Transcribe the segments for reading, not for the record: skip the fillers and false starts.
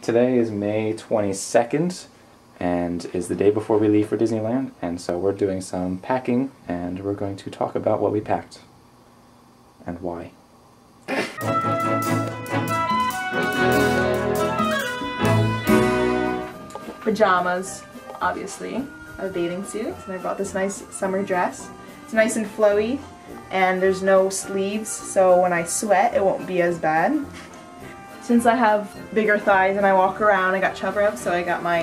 Today is May 22nd and is the day before we leave for Disneyland, and so we're doing some packing and we're going to talk about what we packed and why. Pajamas, obviously, a bathing suit, and I brought this nice summer dress. It's nice and flowy and there's no sleeves, so when I sweat it won't be as bad. Since I have bigger thighs and I walk around, I got chub rub, so I got my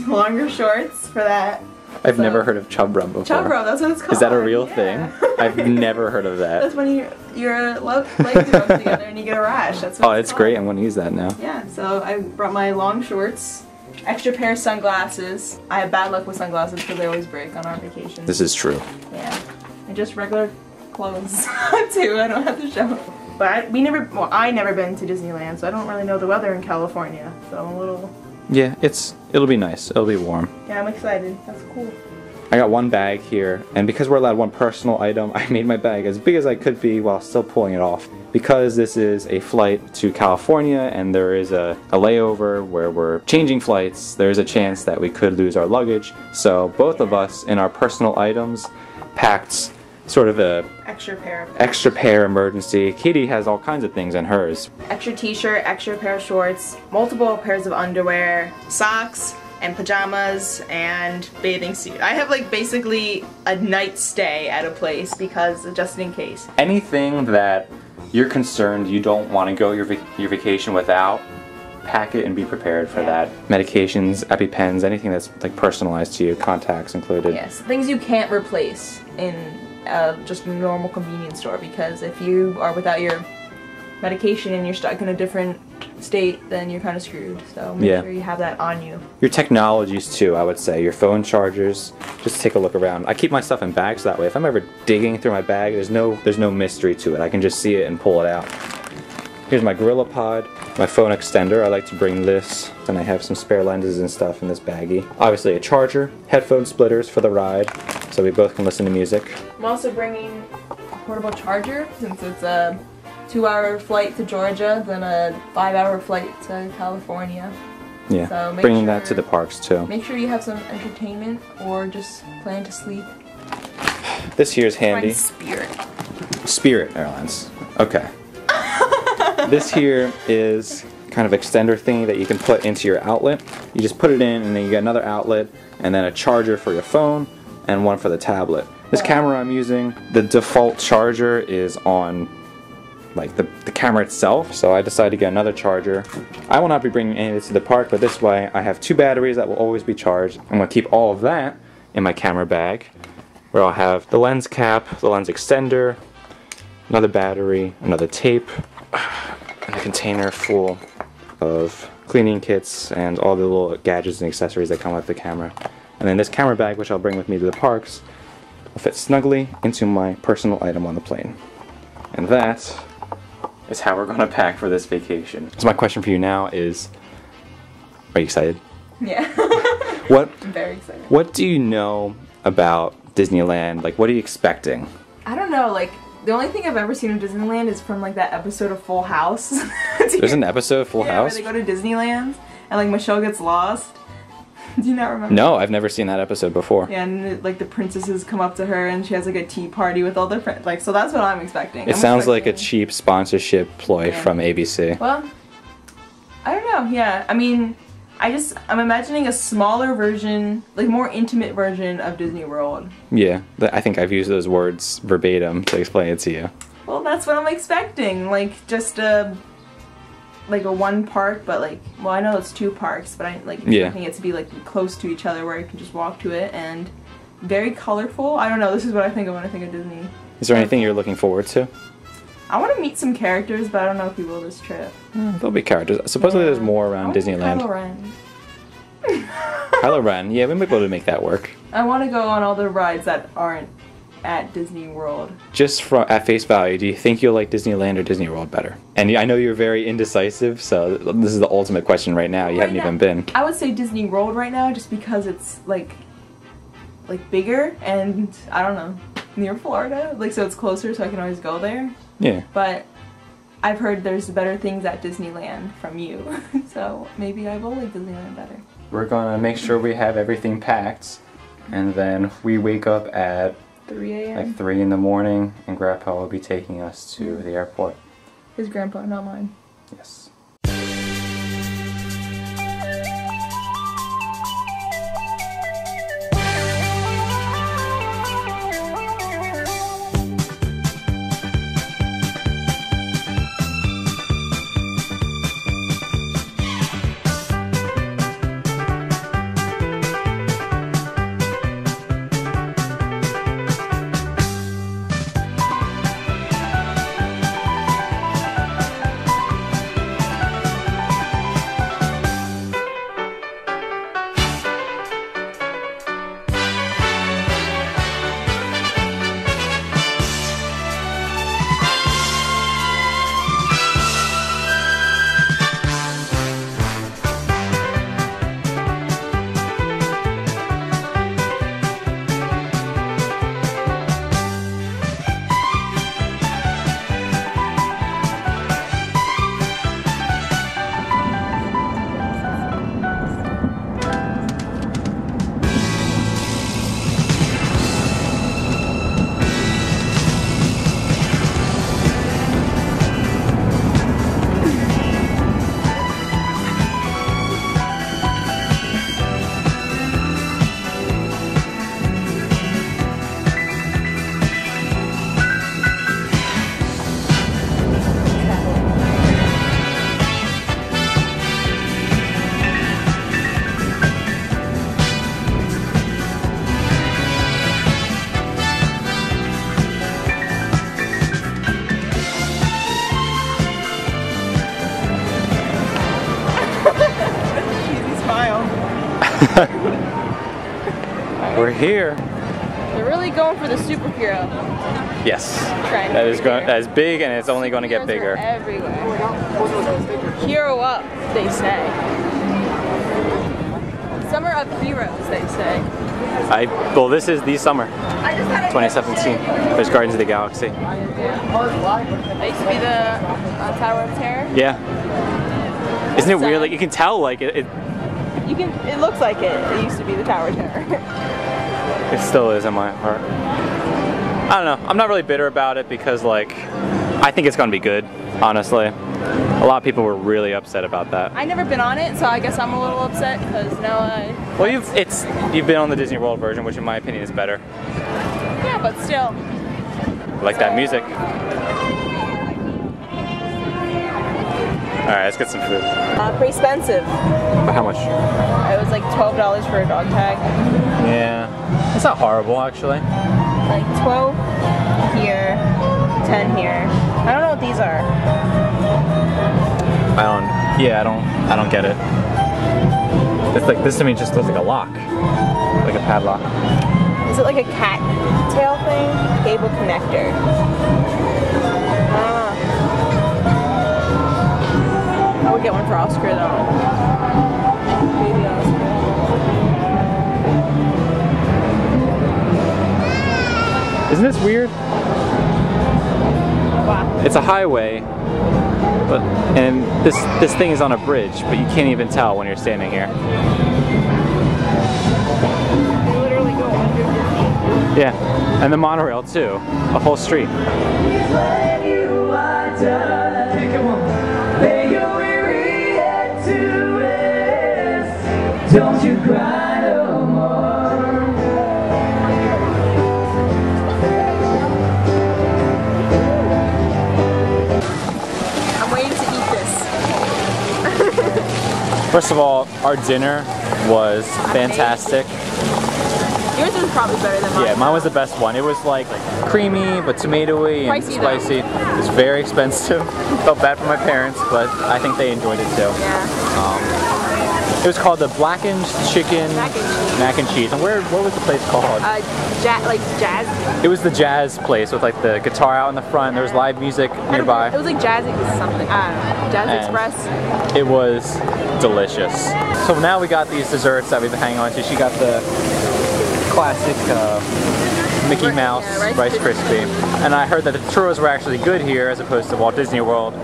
longer shorts for that. I've never heard of chub rub before. Chub rub, that's what it's called. Is that a real thing? I've never heard of that. That's when your legs rub together and you get a rash. That's what it's great. I'm going to use that now. Yeah, so I brought my long shorts, extra pair of sunglasses. I have bad luck with sunglasses because they always break on our vacations. This is true. Yeah, and just regular clothes too. I don't have to show. But I never been to Disneyland, so I don't really know the weather in California. So I'm a little... Yeah, it'll be nice. It'll be warm. Yeah, I'm excited. That's cool. I got one bag here, and because we're allowed one personal item, I made my bag as big as I could be while still pulling it off. Because this is a flight to California and there is a layover where we're changing flights, there's a chance that we could lose our luggage. So both of us in our personal items packed sort of a extra pair emergency. Katie has all kinds of things in hers. Extra t-shirt, extra pair of shorts, multiple pairs of underwear, socks, and pajamas, and bathing suit. I have like basically a night stay at a place because just in case. Anything that you're concerned you don't want to go your vacation without, pack it and be prepared for that. Medications, EpiPens, anything that's like personalized to you, contacts included. Yes, things you can't replace in just a normal convenience store, because if you are without your medication and you're stuck in a different state, then you're kind of screwed. So make sure you have that on you. Your technologies too, I would say. Your phone chargers. Just take a look around. I keep my stuff in bags so that way if I'm ever digging through my bag, there's no mystery to it. I can just see it and pull it out. Here's my Gorilla Pod, my phone extender. I like to bring this, and I have some spare lenses and stuff in this baggie. Obviously a charger, headphone splitters for the ride, so we both can listen to music. I'm also bringing a portable charger, since it's a 2-hour flight to Georgia, then a 5-hour flight to California. Yeah, so bringing that to the parks too. Make sure you have some entertainment or just plan to sleep. This here is handy. Spirit Airlines. Okay. This here is kind of extender thingy that you can put into your outlet. You just put it in and then you get another outlet and then a charger for your phone and one for the tablet. This camera I'm using, the default charger is on like the camera itself, so I decided to get another charger. I will not be bringing any of this to the park, but this way I have 2 batteries that will always be charged. I'm going to keep all of that in my camera bag, where I'll have the lens cap, the lens extender, another battery, another tape, and a container full of cleaning kits and all the little gadgets and accessories that come with the camera. And then this camera bag, which I'll bring with me to the parks, will fit snugly into my personal item on the plane. And that is how we're going to pack for this vacation. So my question for you now is, are you excited? Yeah. I'm very excited. What do you know about Disneyland? Like, what are you expecting? I don't know, like, the only thing I've ever seen of Disneyland is from like that episode of Full House. There's an episode of Full House? Where they go to Disneyland and like Michelle gets lost. Do you not remember? No, I've never seen that episode before. Yeah, and like the princesses come up to her and she has like a tea party with all their friends. Like, so that's what I'm expecting. It sounds like a cheap sponsorship ploy from ABC. Well, I don't know, yeah. I mean, I'm imagining a smaller version, like more intimate version of Disney World. Yeah, I think I've used those words verbatim to explain it to you. Well, that's what I'm expecting. Like, just a one park, but like, well, I know it's 2 parks, but I like expecting it to be like close to each other where you can just walk to it, and very colorful. I don't know, this is what I think of when I think of Disney. Is there anything you're looking forward to? I want to meet some characters, but I don't know if we will this trip. There'll be characters. Supposedly there's more around Disneyland. Kylo Ren. Kylo Ren, yeah, we might be able to make that work. I want to go on all the rides that aren't at Disney World. Just at face value, do you think you'll like Disneyland or Disney World better? And I know you're very indecisive, so this is the ultimate question right now. You haven't even been. I would say Disney World right now, just because it's like bigger and I don't know, near Florida, like so it's closer, so I can always go there. Yeah. But I've heard there's better things at Disneyland from you. So maybe I will like Disneyland better. We're gonna make sure we have everything packed, and then we wake up at 3 a.m. like 3 in the morning, and Grandpa will be taking us to the airport. His grandpa, not mine. Yes. We're here. They're really going for the superhero. Yes. Trend. That is big, and it's only going to get bigger. Everywhere. Hero up, they say. Summer of heroes, they say. Well, this is the summer. 2017. There's Guardians of the Galaxy. That used to be the Tower of Terror. Yeah. Isn't it weird? Like you can tell, like it looks like it. It used to be the Tower of Terror. It still is in my heart. I don't know. I'm not really bitter about it because, like, I think it's gonna be good. Honestly, a lot of people were really upset about that. I never been on it, so I guess I'm a little upset because now I. Well, you've been on the Disney World version, which in my opinion is better. Yeah, but still. I like that music. All right, let's get some food. Pretty expensive. How much? It was like $12 for a dog tag. Yeah, it's not horrible actually. Like 12 here, 10 here. I don't know what these are. I don't get it. It's like, this to me just looks like a lock. Like a padlock. Is it like a cat tail thing? Cable connector. I would get one for Oscar though. Baby Oscar. Isn't this weird? Wow. It's a highway, and this thing is on a bridge, but you can't even tell when you're standing here. You literally go under your feet. Yeah, and the monorail too, a whole street. Don't you cry no more. I'm waiting to eat this. First of all, our dinner was fantastic. Yours was probably better than mine. Yeah, mine was the best one. It was like creamy but tomatoey and spicy. It was very expensive. Felt bad for my parents, but I think they enjoyed it too. Yeah. It was called the Blackened Chicken Mac and Cheese. And what was the place called? Like jazz. It was the jazz place with like the guitar out in the front. There was live music nearby. It was like jazz something. I don't know. Jazz And Express. It was delicious. So now we got these desserts that we've been hanging on to. She got the classic Mickey Mouse Rice Krispie. And I heard that the churros were actually good here as opposed to Walt Disney World.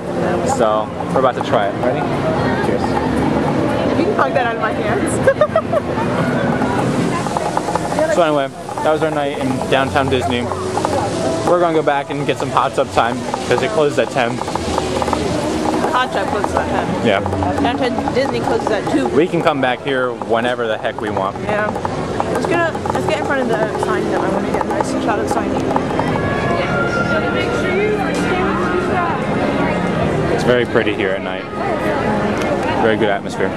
So we're about to try it. Ready? Cheers. If you can knock that out of my hands. So anyway, that was our night in downtown Disney. We're going to go back and get some hot tub time because it closes at 10. Hot tub closes at 10. Yeah. Downtown Disney closes at 2. We can come back here whenever the heck we want. Yeah. Let's get in front of the sign though. I want to get a nice shot of the sign. It's very pretty here at night. Very good atmosphere.